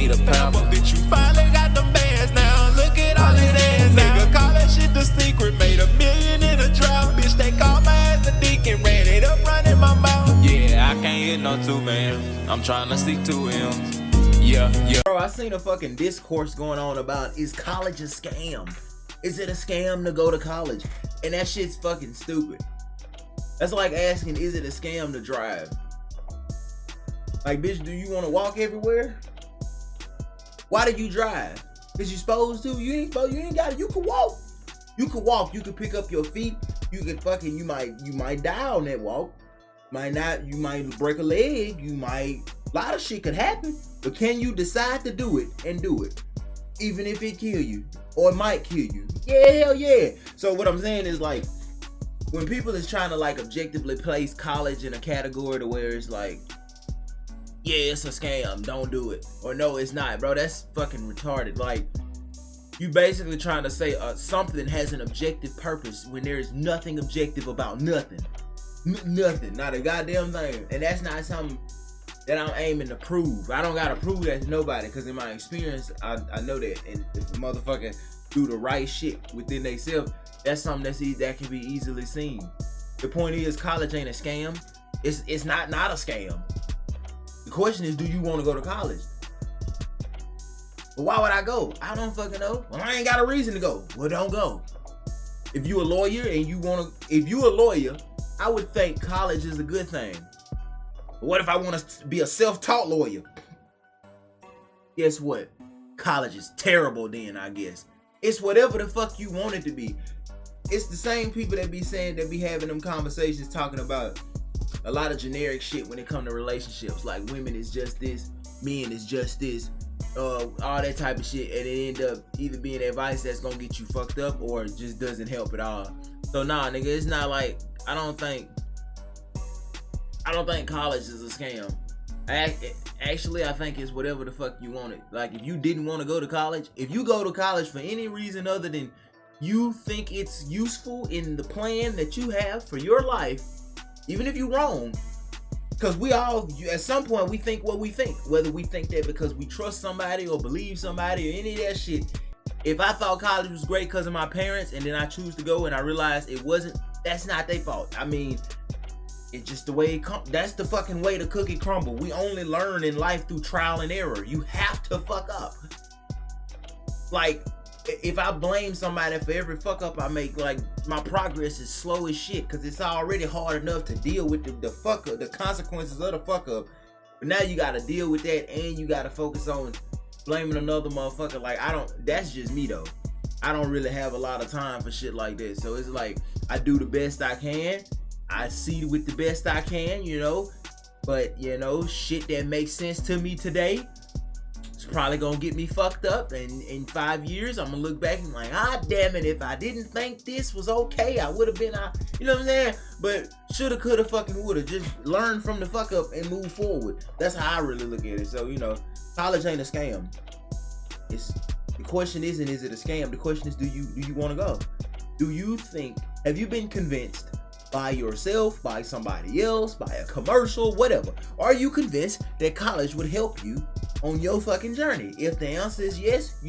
need a pamper. That you finally got the bands now. Look at all these ass nigga. Call that shit the secret. Made $1 million in a drought. Bitch, they call my ass the deacon. Ran it up, running my mouth. Yeah, I can't hit no 2 man. I'm trying to stick to him. Yeah. Bro, I seen a fucking discourse going on about, is college a scam? Is it a scam to go to college? And that shit's fucking stupid. That's like asking, is it a scam to drive? Like, bitch, do you want to walk everywhere? Why do you drive? Cause you supposed to? You ain't got it. You can walk. You can walk. You can pick up your feet. You can fucking, you might die on that walk. Might not, you might break a leg. A lot of shit could happen. But can you decide to do it and do it? Even if it kill you. Or it might kill you. Yeah, hell yeah. So what I'm saying is, like, when people is trying to like objectively place college in a category to where it's like, yeah, it's a scam, don't do it. Or no, it's not, bro. That's fucking retarded. Like, you basically trying to say something has an objective purpose when there is nothing objective about nothing. Nothing, not a goddamn thing. And that's not something that I'm aiming to prove. I don't gotta prove that to nobody, because in my experience, I know that. And if a motherfucker do the right shit within themselves, that's something that can be easily seen. The point is, college ain't a scam. It's not a scam. The question is, do you want to go to college? But why would I go? I don't fucking know. Well, I ain't got a reason to go. Well, don't go. If you a lawyer and if you a lawyer, I would think college is a good thing. But what if I want to be a self-taught lawyer? Guess what? College is terrible then, I guess. It's whatever the fuck you want it to be. It's the same people that be saying, that be having them conversations talking about a lot of generic shit when it comes to relationships. Like, women is just this, men is just this, all that type of shit. And it end up either being advice that's gonna get you fucked up or just doesn't help at all. So nah, nigga, it's not like, I don't think college is a scam. Actually, I think it's whatever the fuck you want it. Like, if you didn't want to go to college, if you go to college for any reason other than you think it's useful in the plan that you have for your life, even if you're wrong, because we all, at some point, we think what we think. Whether we think that because we trust somebody or believe somebody or any of that shit. If I thought college was great because of my parents and then I choose to go and I realized it wasn't, that's not their fault. I mean, it's just the way it comes. That's the fucking way the cookie crumble. We only learn in life through trial and error. You have to fuck up. Like, if I blame somebody for every fuck up I make, like, my progress is slow as shit, because it's already hard enough to deal with the fuck up, the consequences of the fuck up. But now you gotta deal with that, and you gotta focus on blaming another motherfucker. Like, that's just me though. I don't really have a lot of time for shit like this. So it's like, I do the best I can. I see with the best I can, you know. But, you know, shit that makes sense to me today, it's probably gonna get me fucked up, and in 5 years I'm gonna look back and like, ah damn it, if I didn't think this was okay, I would have been, you know what I'm saying? But shoulda, coulda, fucking woulda. Just learn from the fuck up and move forward. That's how I really look at it. So, you know, college ain't a scam. The question isn't, is it a scam? The question is, do you want to go? Do you think, have you been convinced by yourself, by somebody else, by a commercial, whatever? Are you convinced that college would help you on your fucking journey? If the answer is yes,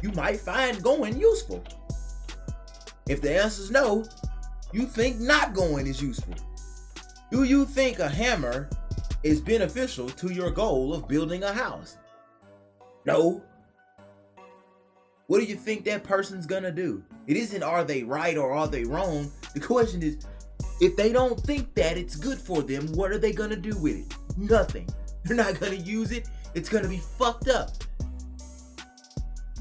you might find going useful. If the answer is no, you think not going is useful. Do you think a hammer is beneficial to your goal of building a house? No. What do you think that person's gonna do? It isn't, are they right or are they wrong? The question is, if they don't think that it's good for them, what are they gonna do with it? Nothing. They're not gonna use it. It's gonna be fucked up.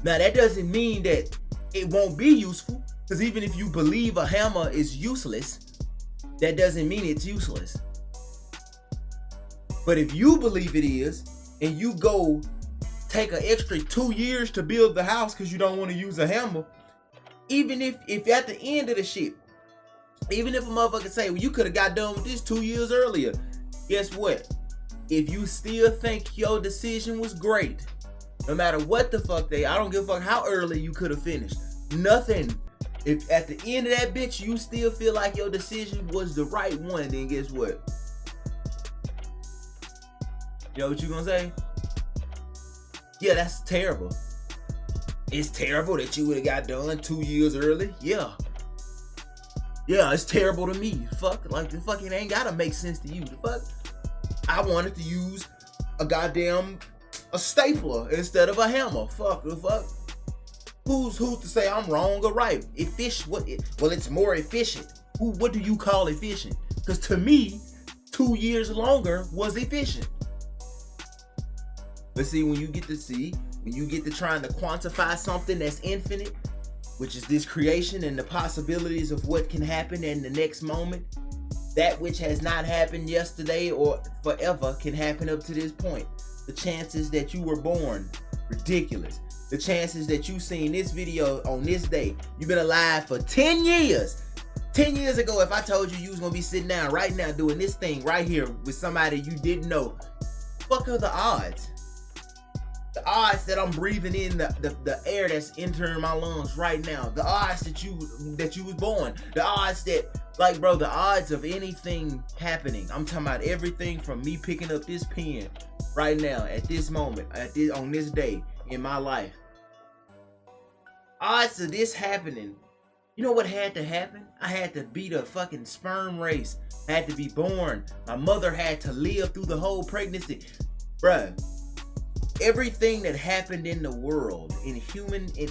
Now, that doesn't mean that it won't be useful, because even if you believe a hammer is useless, that doesn't mean it's useless. But if you believe it is, and you go take an extra 2 years to build the house because you don't want to use a hammer, even if at the end of the shit, even if a motherfucker say, well, you could have got done with this 2 years earlier, guess what? If you still think your decision was great, no matter what the fuck I don't give a fuck how early you could have finished, nothing. If at the end of that bitch you still feel like your decision was the right one, then guess what? You know what you gonna say? Yeah, that's terrible. It's terrible that you would have got done 2 years early. Yeah, it's terrible to me. Fuck, like the fucking ain't gotta make sense to you. The fuck, I wanted to use a stapler instead of a hammer. Fuck the fuck. Who's to say I'm wrong or right? Well, it's more efficient. What do you call efficient? Because to me, 2 years longer was efficient. But see, when you get to trying to quantify something that's infinite, which is this creation and the possibilities of what can happen in the next moment, that which has not happened yesterday or forever can happen up to this point. The chances that you were born, ridiculous. The chances that you seen this video on this day, you've been alive for 10 years. 10 years ago, if I told you was gonna be sitting down right now doing this thing right here with somebody you didn't know, fuck are the odds? The odds that I'm breathing in the air that's entering my lungs right now. The odds that you was born. The odds that, like, bro, the odds of anything happening. I'm talking about everything from me picking up this pen right now at this moment, on this day in my life. Odds of this happening. You know what had to happen? I had to beat a fucking sperm race. I had to be born. My mother had to live through the whole pregnancy. Bruh. Everything that happened in the world, in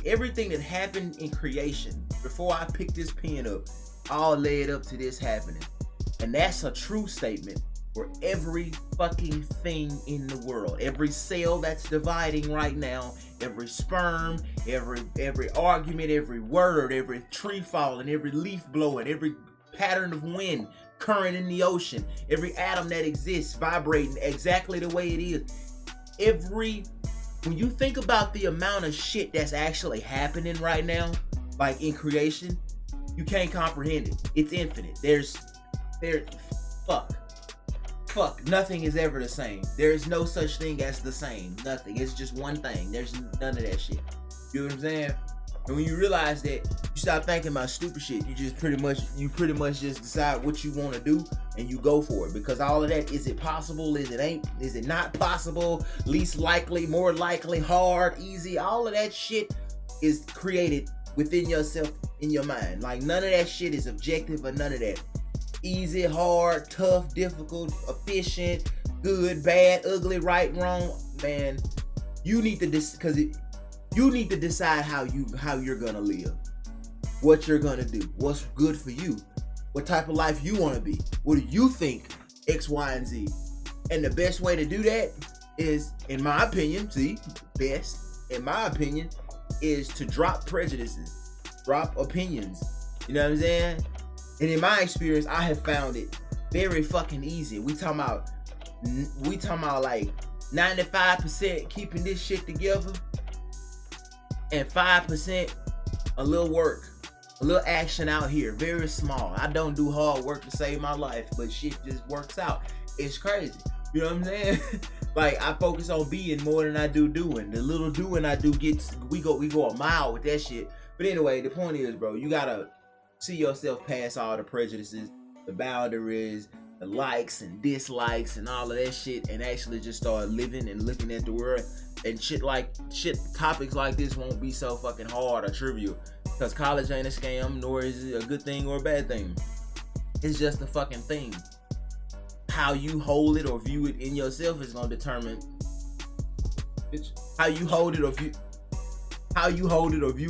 everything that happened in creation, before I picked this pen up, all led up to this happening. And that's a true statement for every fucking thing in the world. Every cell that's dividing right now, every sperm, every argument, every word, every tree falling, every leaf blowing, every pattern of wind, current in the ocean, every atom that exists vibrating exactly the way it is. When you think about the amount of shit that's actually happening right now, like in creation, you can't comprehend it. It's infinite. Fuck, nothing is ever the same. There is no such thing as the same. Nothing. It's just one thing. There's none of that shit. You know what I'm saying? And when you realize that, you stop thinking about stupid shit. You pretty much just decide what you want to do and you go for it. Because all of that, is it possible? Is it not possible? Least likely, more likely, hard, easy. All of that shit is created within yourself, in your mind. Like, none of that shit is objective or none of that. Easy, hard, tough, difficult, efficient, good, bad, ugly, right, wrong. Man, you need to decide how you're gonna live, what you're gonna do, what's good for you, what type of life you want to be, what do you think, X, Y, and Z. And the best way to do that is, in my opinion, is to drop prejudices, drop opinions. You know what I'm saying? And in my experience, I have found it very fucking easy. We talking about like 95% keeping this shit together, and 5% a little work, a little action out here, very small. I don't do hard work to save my life, but shit just works out. It's crazy. You know what I'm saying? Like, I focus on being more than I do doing. The little doing I do we go a mile with that shit. But anyway, the point is, bro, you gotta see yourself past all the prejudices, the boundaries, the likes and dislikes and all of that shit, and actually just start living and looking at the world. And topics like this won't be so fucking hard or trivial, because college ain't a scam, nor is it a good thing or a bad thing. It's just a fucking thing. How you hold it or view it in yourself is gonna determine how you hold it or view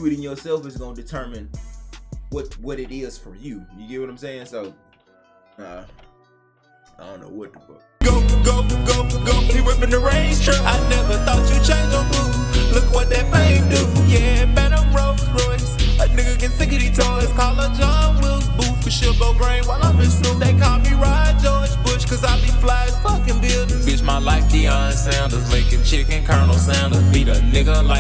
it in yourself is gonna determine what it is for you. You get what I'm saying? So I don't know what the fuck. Go, he whipping the range truck. I never thought you changed your mood. Look what that fame do. Yeah, better Rolls Royce. A nigga get sick of these toys. Call her John Wills Booth, cause she'll go brain while I'm in Snoop. They call me Rod George Bush, cause I be fly as fucking buildings. Bitch, my life Deion Sanders, making chicken Colonel Sanders. Beat a nigga like